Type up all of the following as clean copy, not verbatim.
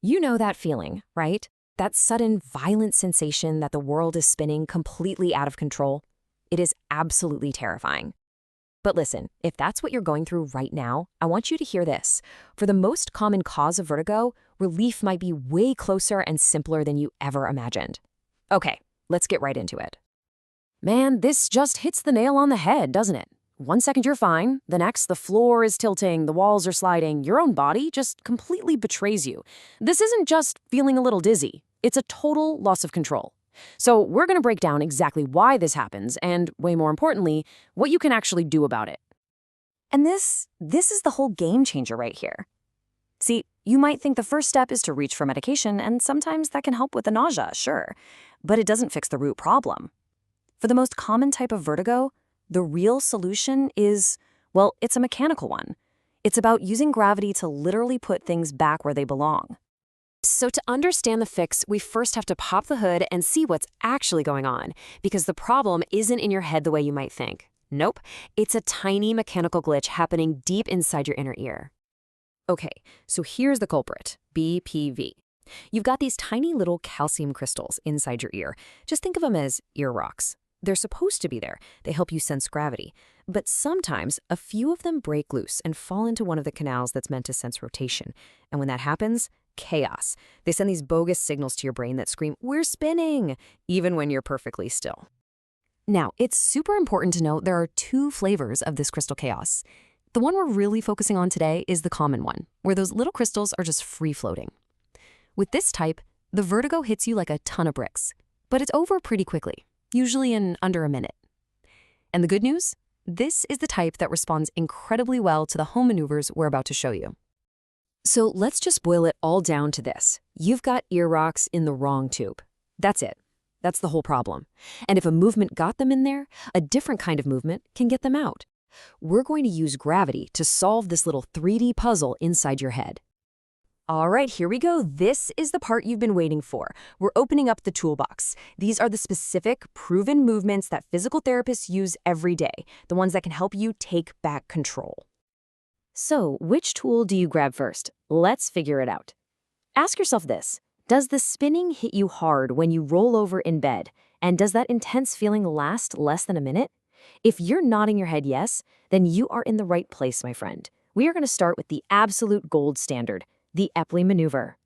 You know that feeling, right? That sudden, violent sensation that the world is spinning completely out of control. It is absolutely terrifying. But listen, if that's what you're going through right now, I want you to hear this. For the most common cause of vertigo, relief might be way closer and simpler than you ever imagined. Okay, let's get right into it. Man, this just hits the nail on the head, doesn't it? 1 second you're fine, the next the floor is tilting, the walls are sliding, your own body just completely betrays you. This isn't just feeling a little dizzy, it's a total loss of control. So we're going to break down exactly why this happens and, way more importantly, what you can actually do about it. And this is the whole game changer right here. See, you might think the first step is to reach for medication, and sometimes that can help with the nausea, sure, but it doesn't fix the root problem. For the most common type of vertigo, the real solution is, well, it's a mechanical one. It's about using gravity to literally put things back where they belong. So to understand the fix, we first have to pop the hood and see what's actually going on, because the problem isn't in your head the way you might think. Nope, it's a tiny mechanical glitch happening deep inside your inner ear. Okay, so here's the culprit, BPV. You've got these tiny little calcium crystals inside your ear. Just think of them as ear rocks. They're supposed to be there. They help you sense gravity. But sometimes a few of them break loose and fall into one of the canals that's meant to sense rotation. And when that happens, chaos. They send these bogus signals to your brain that scream, "We're spinning," even when you're perfectly still. Now, it's super important to note there are two flavors of this crystal chaos. The one we're really focusing on today is the common one, where those little crystals are just free-floating. With this type, the vertigo hits you like a ton of bricks, but it's over pretty quickly, usually in under a minute. And the good news? This is the type that responds incredibly well to the home maneuvers we're about to show you. So let's just boil it all down to this. You've got ear rocks in the wrong tube. That's it. That's the whole problem. And if a movement got them in there, a different kind of movement can get them out. We're going to use gravity to solve this little 3D puzzle inside your head. All right, here we go. This is the part you've been waiting for. We're opening up the toolbox. These are the specific, proven movements that physical therapists use every day, the ones that can help you take back control. So, which tool do you grab first? Let's figure it out. Ask yourself this. Does the spinning hit you hard when you roll over in bed? And does that intense feeling last less than a minute? If you're nodding your head yes, then you are in the right place, my friend. We are going to start with the absolute gold standard, the Epley maneuver.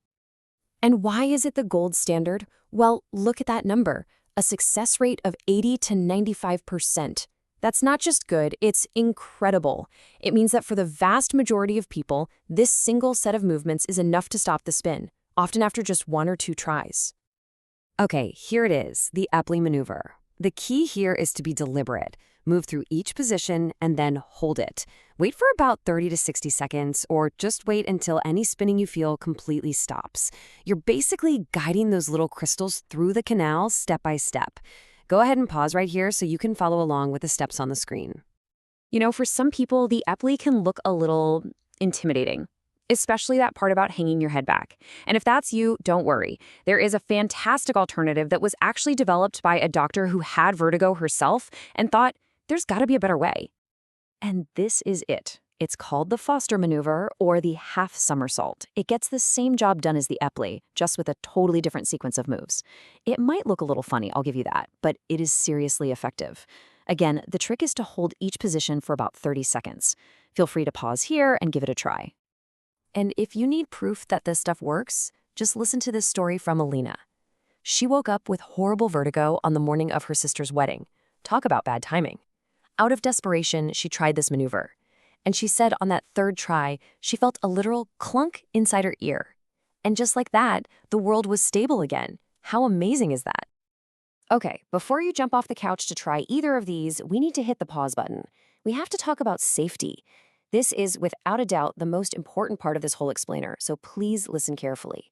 And why is it the gold standard? Well, look at that number, a success rate of 80 to 95%. That's not just good, it's incredible. It means that for the vast majority of people, this single set of movements is enough to stop the spin, often after just 1 or 2 tries. Okay, here it is, the Epley maneuver. The key here is to be deliberate. Move through each position and then hold it. Wait for about 30 to 60 seconds, or just wait until any spinning you feel completely stops. You're basically guiding those little crystals through the canal step by step. Go ahead and pause right here so you can follow along with the steps on the screen. You know, for some people, the Epley can look a little intimidating, especially that part about hanging your head back. And if that's you, don't worry. There is a fantastic alternative that was actually developed by a doctor who had vertigo herself and thought, there's got to be a better way. And this is it. It's called the Foster maneuver or the Half-Somersault. It gets the same job done as the Epley, just with a totally different sequence of moves. It might look a little funny, I'll give you that, but it is seriously effective. Again, the trick is to hold each position for about 30 seconds. Feel free to pause here and give it a try. And if you need proof that this stuff works, just listen to this story from Alina. She woke up with horrible vertigo on the morning of her sister's wedding. Talk about bad timing. Out of desperation, she tried this maneuver. And she said on that 3rd try, she felt a literal clunk inside her ear. And just like that, the world was stable again. How amazing is that? Okay, before you jump off the couch to try either of these, we need to hit the pause button. We have to talk about safety. This is, without a doubt, the most important part of this whole explainer, so please listen carefully.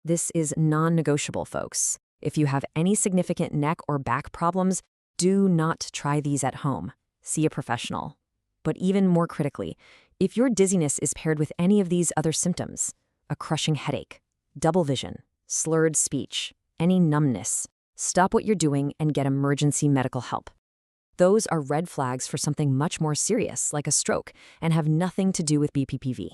This is non-negotiable, folks. If you have any significant neck or back problems, do not try these at home. See a professional. But even more critically, if your dizziness is paired with any of these other symptoms, a crushing headache, double vision, slurred speech, any numbness, stop what you're doing and get emergency medical help. Those are red flags for something much more serious, like a stroke, and have nothing to do with BPPV.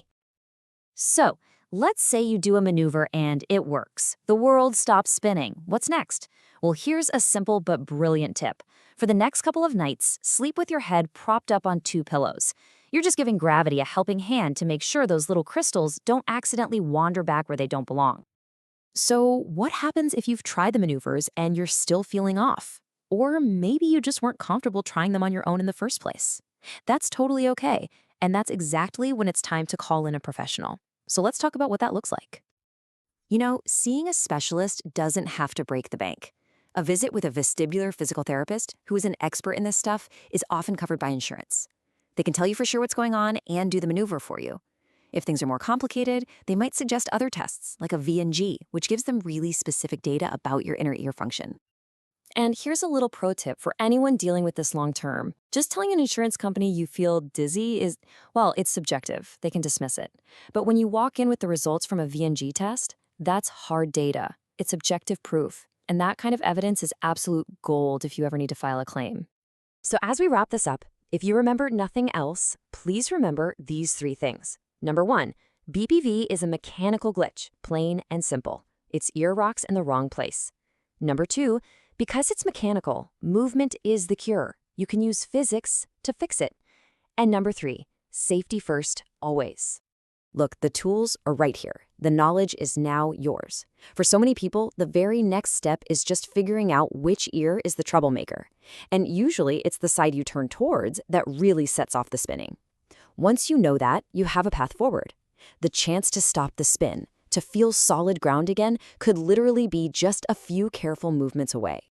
So, Let's say you do a maneuver and it works. The world stops spinning. What's next? Well, here's a simple but brilliant tip. For the next couple of nights, sleep with your head propped up on 2 pillows. You're just giving gravity a helping hand to make sure those little crystals don't accidentally wander back where they don't belong. So, what happens if you've tried the maneuvers and you're still feeling off? Or maybe you just weren't comfortable trying them on your own in the first place. That's totally okay, and that's exactly when it's time to call in a professional. So let's talk about what that looks like. Seeing a specialist doesn't have to break the bank. A visit with a vestibular physical therapist, who is an expert in this stuff, is often covered by insurance. They can tell you for sure what's going on and do the maneuver for you. If things are more complicated, they might suggest other tests, like a V&G, which gives them really specific data about your inner ear function. And here's a little pro tip for anyone dealing with this long term. Just telling an insurance company you feel dizzy is, well, it's subjective. They can dismiss it. But when you walk in with the results from a V&G test, that's hard data. It's objective proof. And that kind of evidence is absolute gold if you ever need to file a claim. So as we wrap this up, if you remember nothing else, please remember these 3 things. Number 1, BPV is a mechanical glitch, plain and simple. It's ear rocks in the wrong place. Number 2, because it's mechanical, movement is the cure. You can use physics to fix it. And number 3, safety first, always. Look, the tools are right here. The knowledge is now yours. For so many people, the very next step is just figuring out which ear is the troublemaker. And usually it's the side you turn towards that really sets off the spinning. Once you know that, you have a path forward. The chance to stop the spin, to feel solid ground again, could literally be just a few careful movements away.